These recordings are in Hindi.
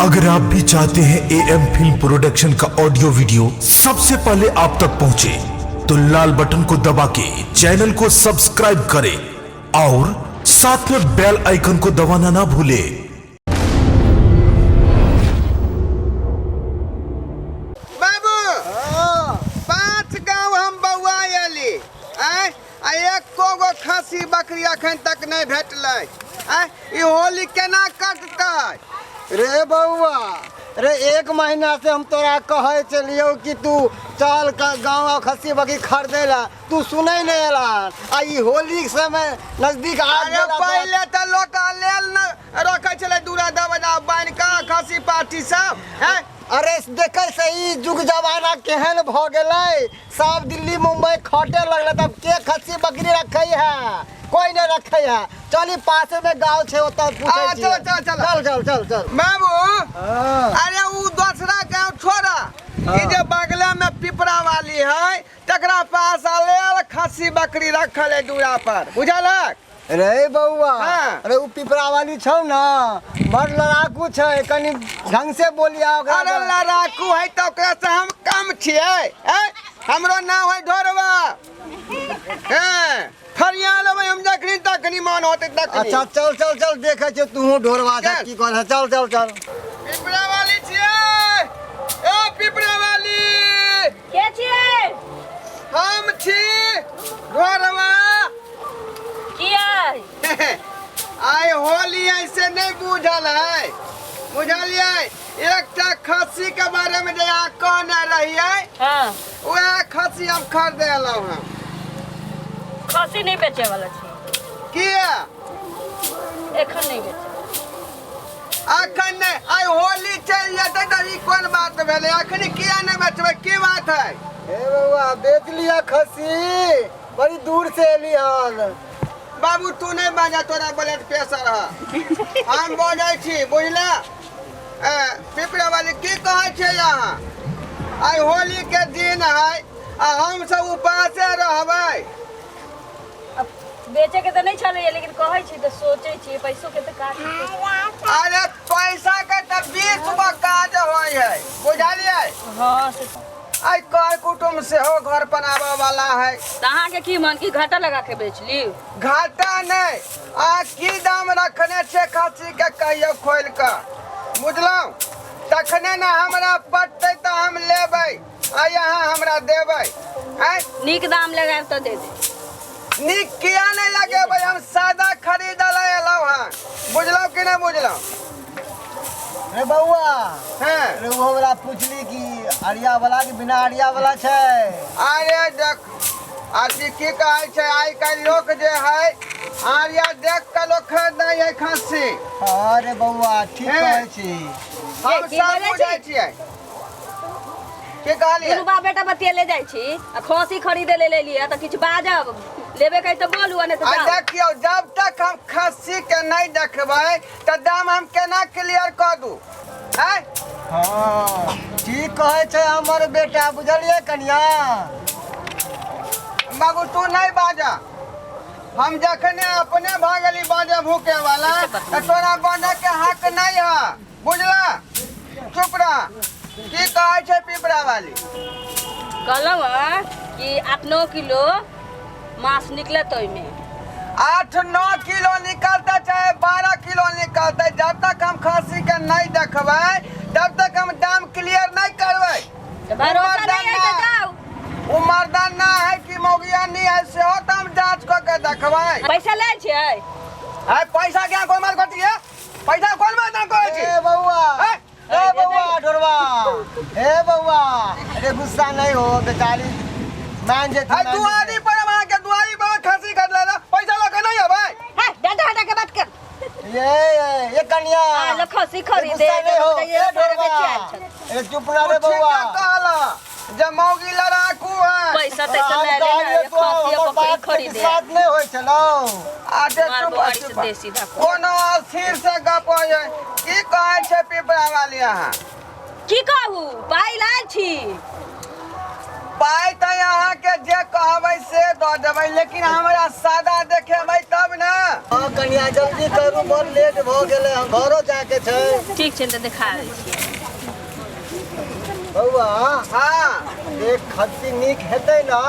अगर आप भी चाहते हैं एएम फिल्म प्रोडक्शन का ऑडियो वीडियो सबसे पहले आप तक पहुंचे, तो लाल बटन को दबा के चैनल को सब्सक्राइब करें और साथ में बेल आइकन को दबाना ना भूलें। खसी बकरी अखन तक नहीं भेटल। होली केना कटतै रे बउआ? रे एक महीना से हम तोरा कहे चलियो कि तू चल गाँव खसी बकरी खरीदे ला, तू सुने नहीं एला। आई होली के समय नजदीक आ गया। पहले तो लोग लेल न रखे चले दूरा दबा बांध का खसी पार्टी सब है। अरे देखे सही जुग जमाना केहन भ गेलै, सब दिल्ली मुंबई खटे लगल, तब के खस्सी बकरी रखे है? कोई नहीं रखे है। चली पास में गांव छे, ओता पूछे छी। चल चल चल चल चल चल चल बाबू। अरे उ दूसरा गांव छोड़ा, ये जो बगले में पिपरा वाली है तकरा पास आले खस्सी बकरी रखल है दूरा पर, बुझलक? रे बउआ, हाँ। अरे उ पिपरा वाली छौ ना, बड़ लड़ाकू छै, कनी ढंग से बोलिया ओकरा। अरे लड़ाकू है तो ओकरा से हम कम छियै? हमरो नाम है ढोरवा। फरिया लेबै हम जखनी तखनी मन होते तखनी। अच्छा चल चल चल, देखे छै तू ढोरवा छै की कहै। चल चल चल। पिपरा वाली छियै? ए पिपरा वाली के छियै? हम छी ढोरवा। आई होली ऐसे नहीं बुझल है, बुझलिए? एक खस्सी के बारे में जो कहने रहिए, हाँ। वह खस्सी हम खरीदे एलहुं हैं। खस्सी नहीं बेचे वाला छी। किया एखन नहीं बेचे? अखन नहीं, आई होली चल जाते तो ई कौन बात भेले? अखनी किया नहीं बेचबे? की बात है? ए बउआ, बेच लिया खस्सी, बड़ी दूर से एली हन। बाबू तू नहीं बाजा, तोरा ब्लड प्रेशर है। हम बोझे छी, बुझला? पिपरा वाली की कहे छे यहाँ? आई होली के दिन है, हम सब उपासे रहबै। अब बेचे के तो नहीं चले, लेकिन कहे छी तो सोचे छी पैसों के तो काट। अरे पैसा के तो 20 गो काज होय है, बुझलिए? हाँ। आई कर कुटुम से हो घर बनावे वाला है। तहाँ के की मन की घाटा लगा के बेच ली? घाटा नहीं, की दाम रखने छे खस्सी के कहियो खोल के, बुझलौ? तखने ना हमरा पटते तो हम लेबै, आ यहाँ हमरा देबै। नीक दाम लगा तो दे दे। नीक किया नहीं लगेबै? हम सादा खरीद एलहुं हैं, बुझलौ कि नहीं बुझलौ? रे बउआ, हैं रे वो वाला पूछली कि अरिया वाला कि बिना अरिया वाला छै? अरे देख, अथी की कहै छै, आइ काल्हि लोक जे है आरिया देख के लोग खरीदै है खस्सी। अरे बउआ ठीक कहै छी। हम सब बुझै छियै। की कहलियै? दुनू बाप बेटा बतिया ले जाइ छी, आ खस्सी खरीदे ले लिया तो किछु बाजब, लेबे कहीं तो बोलू, नहीं तो जाओ। देखियो, जब तक हम खस्सी के नहीं देखबै तो दाम हम केना क्लियर कर दू? हाँ ठीक कहै छै हमर बेटा, बुझलिए कन्या? बाबू तू नहीं बाजा, हम जखने अपने भागली बाजे भूखे वाला तो तोरा बाजे के हक नहीं है, बुझला? चुप रह। की कहै छै पिपरा वाली? कहलहुँ कि 8-9 किलो मांस निकले तो में 8-9 किलो निकलता चाहे 12 किलो निकलता, जब तक हम खस्सी के नहीं देखबै तब तक हम दाम क्लियर नहीं करबै। वो मर्दाना है कि मौगियानी है, से हो तो हम जांच क के देखबै। पैसा ले छियै? है पैसा क्या कोई मार करती है? पैसा कौन मार करे छी? ए बउआ, ए बउआ ढोरवा, ए बउआ, अरे गुस्सा नहीं हो बेचारी, मान जे है दुआरी पर वहां के दुआरी पर खस्सी खरीद लेला, पैसा लगे नहीं है भाई? है दादा हटा के बात कर। ये कन्या आ खस्सी खरीदे ये ढोरवा, ए चुप ना रे बउआ। कहला जे मौगी लड़ाकू है, पैसा तैसा ले ले खस्सी बकरी खरीदे साथ नहीं होय छलो। आजे चुप देसी धा कोनो सिर से गप है। की कहै छै पिपरा वाली? यहाँ की कहू, पाई लाल छी। पाई तो यहाँ के जे कहबै से दऽ देबै, लेकिन हमरा सादा देखेबै तब ना। हाँ कनिया जल्दी करू, बहुत लेट भ गेलै, हम घरो जाके छै। ठीक छै तऽ देखा दै छी। बउआ हाँ एक खस्सी नीक हेतै ना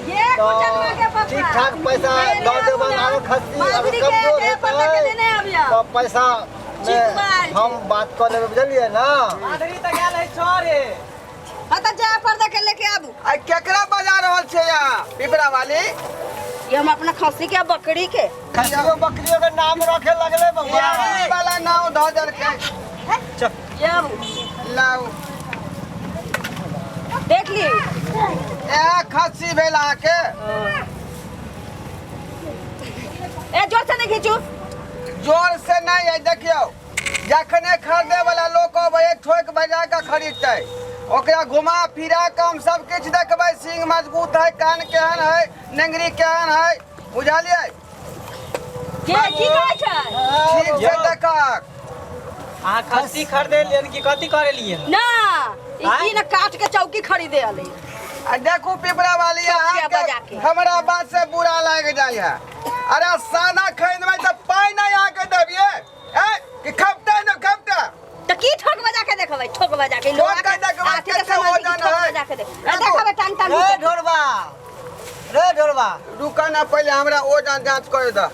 ये तो कुचलवा के पप्पा ठीक ठाक पैसा दऽ देबै। आरो खस्सी अगर माधुरी के कमजोर जे पता के हेतै लेने आबिया तो पैसा चिकबार हम बात कऽ लेबै, बुझलियै ना। माधुरी तऽ गेल है छोरे। हां त जा पर्दा के लेके आबू। आई केकरा बजा रहल छै यहाँ पिपरा वाली? ये हम अपना खस्सी के बकरी के खस्सियो बकरियों के नाम रखे लगले बउआ। ये वाला नाव धऽ देलकै। ये आबू लाउ देख ली। ए खस्सी भेल अहाँके। ए जोर से नहीं खींचू। जोर से नहीं है, देखियो जखने खरीदे वाला लोग अबै ठोक बजा के खरीदते, ओकरा घुमा फिरा के हम सब किछ देखबै। सिंह मजबूत है, कान केहन है, नेंगरी केहन है, बुझलियै? ये की कहै छै? ठीक छै देखक। अहाँ खस्सी खरीदे लेन की कथी करे लिए? ना ई ना काट के चौकी खरीदे आले। आ देखू पिपरा वाली बजा अहाँ के। हमरा बात से बुरा लग जाय है। अरे सादा खरीदबै त पाई नहीं आके देबिए कि खपते न खपते। त की ठोक बजा के देखबै? ठोक बजा के लोग ठोक के देखबै, आके के कते सामान की वजन ठोक है? बजा के देखबै टांग टांग रे ढोरबा, रे ढोरबा, रुका ना, पहले हमरा ओजन जांच करे द।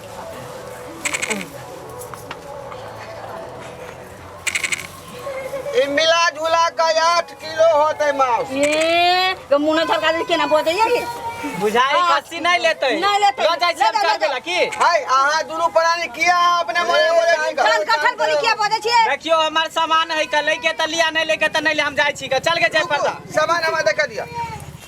ई मिला जुला के 8 किलो होते मांस। ये गमुना थरका दे केना बोझे ये बुझाई खस्सी नहीं लेते। नहीं लेते। लो जाय सब कर देला की? हाय अहाँ दुनू प्राणी किया अपने मोने बोले छी? कान कठल बोली किया बोझे छिए? देखियो हमार सामान है का लेके त लिया, नहीं लेके त नहीं ले, हम जाय छी का चल के जाय पर्दा। सामान हमरा देख दिया।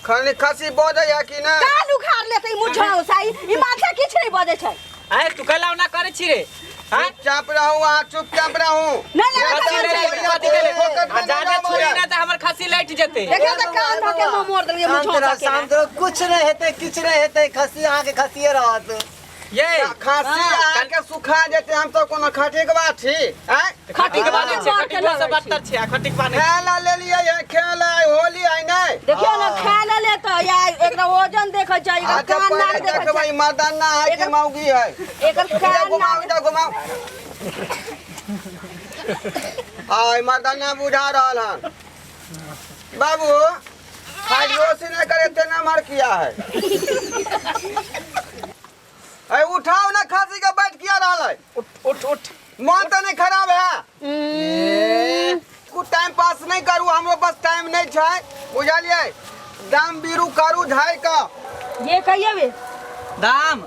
खाली खसी बोझे है कि ना? कान उखाड़ लेते ई मुझाओ साई ई माथा किछ नहीं बोझे छै। आए तू कहला ना करे छी रे। हां चुपचाप रहूं, आ चुपचाप रहूं। नहीं ले खस्सी ले नहीं ले, कथी के ले? आ जाके छुई ना त हमर खस्सी लैट जेते। देखियो त कान धके मुंह मोड़ देलिए मुझाओ के। शांत रहो, कुछ नहीं हेतै, किछ नहीं हेतै। खस्सी अहाँ के खस्सिए रहत। ये खांसी आके सुखा जेते, हम तो कोनो खटे के बात छी। हैं? खटी के बात छै, खटी को से बदतर छै, आ खटी के बात नहीं। खेला ले लिए ये, खेला होली आई नहीं। देखियो ना खा ले त या एकरा वजन देखे छै, एकरा अच्छा कान नाक पहले देखे देखबै छै, मर्दाना है कि मौगी है। एकर कान घुमाओ नाक इधर घुमाओ। आई मर्दाना बुझा रहल हन। बाबू हाइड्रोसिन नहीं करे तेना मार किया है। ऐ उठाओ ना, खांसी का बैठ किया रहल है। उठ उठ। मन तो नहीं खराब है? कुछ टाइम पास नहीं करू, हमरो पास टाइम नहीं छै, बुझलिए? दाम बीरू करू झाई का। ये कहिए बे दाम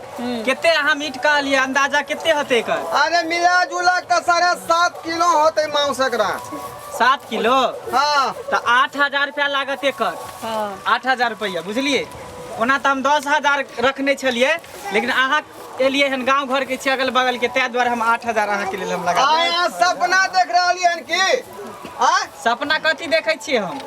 कितने अहाँ मीट का लिए अंदाजा कितने होते कर? अरे मिला जुला का 7.5 किलो होते मांस एकरा। 7 किलो हाँ तो 8,000 रुपया लागत एकर। 8,000 रुपया बुझलिए। ओना तो हम 10,000 रखने छलिए, लेकिन अहाँ एलिए हन गांव घर के छी अगल बगल के, ताहि द्वारे हम 8,000 अहाँ के लेल हम लगा देलिए। आया सपना देख रही हन की? हाँ? सपना कथी देखे छिए हम?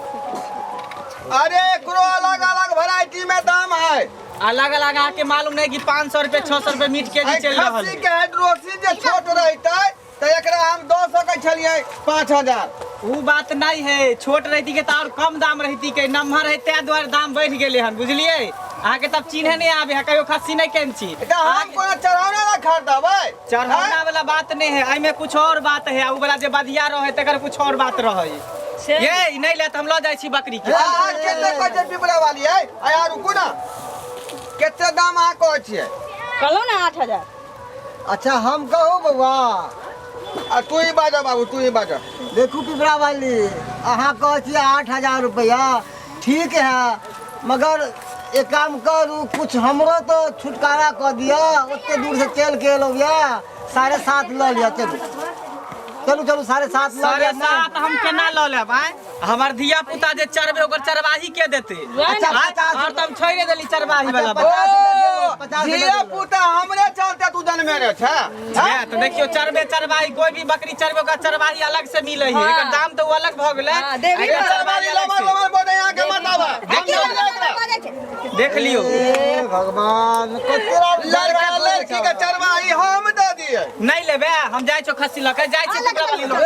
अरे एकरो अलग अलग वैरायटी में दाम है। अलग अलग आके मालूम नहीं कि 500 रुपये 600 रुपये मीट के जी चल रहा खस्सी के हाइड्रोक्सी जे छोट रहते तो एकरा हम 200 के छलिए 5,000। वो बात नहीं है, छोट रहती के तो और कम दाम रहती के, नम्हर है ताहि द्वारे दाम बढ़ गए हन बुझलिए। अहाँ के तब चिन्हे नहीं आवे है, कहियो खस्सी नहीं केन छी। हम कोनो चढ़ावना ना खरीदबै। चढ़ावना वाला बात नहीं है, एमे कुछ और बात है। उ वाला जे बधिया रहे तकर कुछ और बात रहे। ये नहीं ले त हम ल जाय छी बकरी के। अहाँ केते कहै पिपरा वाली है? आया रुकू ना, केते दाम अहाँ कहै छियै? कहलो ना 8,000। अच्छा हम कहू बउआ, आ तू ही बाजा बाबू, तू ही बाजा। देखू पिपरा वाली, अहाँ कहै छियै 8,000 रुपया, ठीक है, मगर एक काम करू, कुछ हमरो तो छुटकारा कर दिया। ओते दूर से चल के एलो या 7.5 ल लिया। चलू चलू चलू 7.5 ल लिया। 7.5 हम केना ल लेब? आय हमर धिया पुता जे चरबे ओकर चरवाही के देते। अच्छा, आय, 50 और तुम छोड़े देली चरवाही वाला बात। 50 धिया पुता हमरे चलते तू जन्मे रे छ। है तो देखियो चरबे चरवाही कोई भी बकरी चरबे ओकर चरवाही अलग से मिले है। एकर दाम तो अलग भ गेलै। देवी एकर चरवाही अलग से। लमर बोले यहाँ के बतावा। देख लियो ए भगवान, कतेरा लड़का लड़की के चरवाही हम दे दिए। नहीं लेबे, हम जाय छो खस्सी ल के जाय छी पिपरा वाली लोग।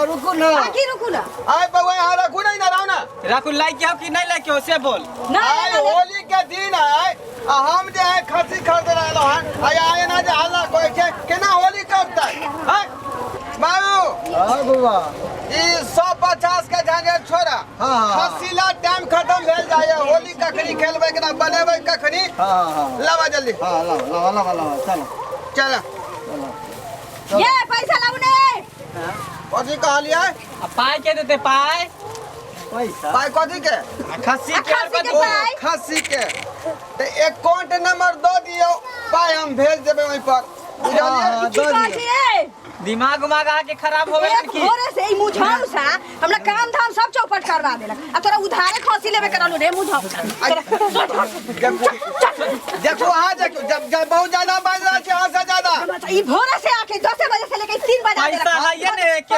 रुकू ना। आखिर रुकू ना। आय बउआ यहाँ रखू नहीं ना, रहो ना। राखू लाइक के हो कि नहीं लाइक के हो से बोल। आई होली के दिन है हम जे है खस्सी खरीद रहलो हन आए ना जे हल्ला कोई छै केना होली करतै हैं बाबू। हां बुआ ई 150 के झंझट छोड़ा खस्सी ला टाइम खत्म भेल जाय होली कखनी खेलबै केना बनेबै कखनी। हां लावा जल्दी। हां लावा चलो चल ये पैसा लाऊ ने कथी कहलियै पाई के देते पाई पैसा पाई कथी के खस्सी के ओ खस्सी के तो अकाउंट नंबर दो दियो पाई हम भेज देबै ओइ पर बुझलियै। दो दिए दिमाग उमाग आके खराब हो गए की भोरे से ई मुझाऊ सा हमरा काम धाम सब चौपट करवा देलक आ तोरा उधारे खसी लेबे करलू रे मुझाऊ सा। देखो हाँ देखो जब बहुत ज्यादा बाज रहा है से ज्यादा ई भोरे से आके 10 बजे से लेके 3 बजे पैसा है ये ने के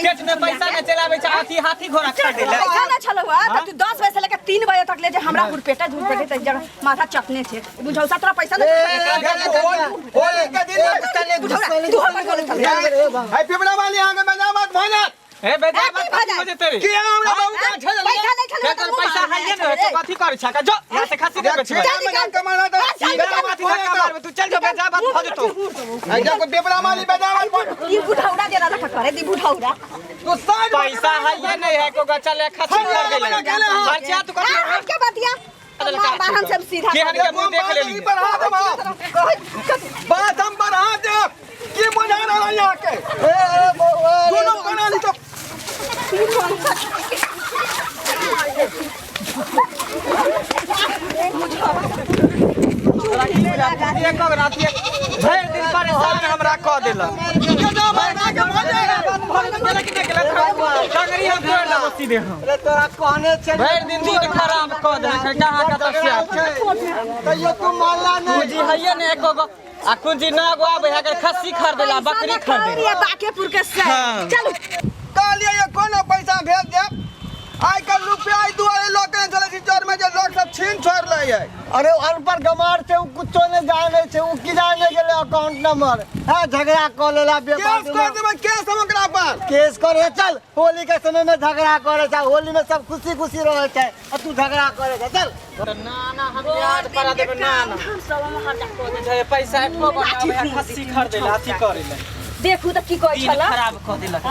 पेट में पैसा न चलावे छ हाथी घोड़ा खा देले पैसा ना चलो त तू 10 बजे से लेके 3 बजे तक ले जे हमरा हुरपेटा झुरपेटे त जगह माथा चकने छे बुझाऊ सा तोरा पैसा होली के दिन है पिपरा वाली आगे बजा मत भनत ए बेटा मत बजे तेरे कि हमरा बाबू का छल पैसा नहीं चलो तेरे पैसा है ये ने तो कथी करे छ का जो यहां से खस्सी दे बेच में कमाना तो तू चल जो बेटा बात हो जतो है जब पिपरा वाली बजा मत ई बुढ़ाउरा देला लख करे दी बुढ़ाउरा तू साइड पैसा है ये नहीं है को चले खस्सी कर देले खर्चा तू कर क्या बतिया बार हम सब सीधा के हन के मुंह देख ले ली बढ़ा दे बात हम बढ़ा दे की बुझा रहा यहां के दोनों बना ली तो एक राती भर दिन परेशान हमरा क देला कंगरी हम जोड़ ला सीधे अरे तोरा कहने छे भर दिन दिन खराब क देला कहां का तस्या तैयो तू मानला नहीं पूंजी है ने एको गो आ कुंजी ना गो आबे अगर खस्सी खरीदेला बकरी खरीदे ये बाकेपुर के से हाँ। चलो कहलिए ये कोनो पैसा भेज दे आई कल रुपया आई दुआरे लोग ने चले छी चोर में जे लोग सब छीन छोड़ ले है। अरे अनपढ़ गमार से कुछो ने जाने छे उ की जाने गेले अकाउंट नंबर हां झगड़ा क लेला केस कर देबे केस हम ओकरा पर केस करे चल होली के समय में झगड़ा करे छ होली में सब खुशी खुशी रहे छै आ तू झगड़ा करे छ चल ना ना हम याद करा देबे ना ना सब हम हटा को दे पैसा को बनावे खस्सी खरीदेला अथी करेला देखू त की कहै दिन छला खराब क देलक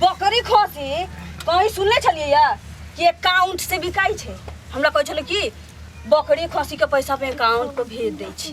बकरी खसी कहीं सुनले छलिए या कि अकाउंट से बिकाई छे हमरा कहै छले कि बकरी खसी के पैसा पे अकाउंट पे भेज दै छी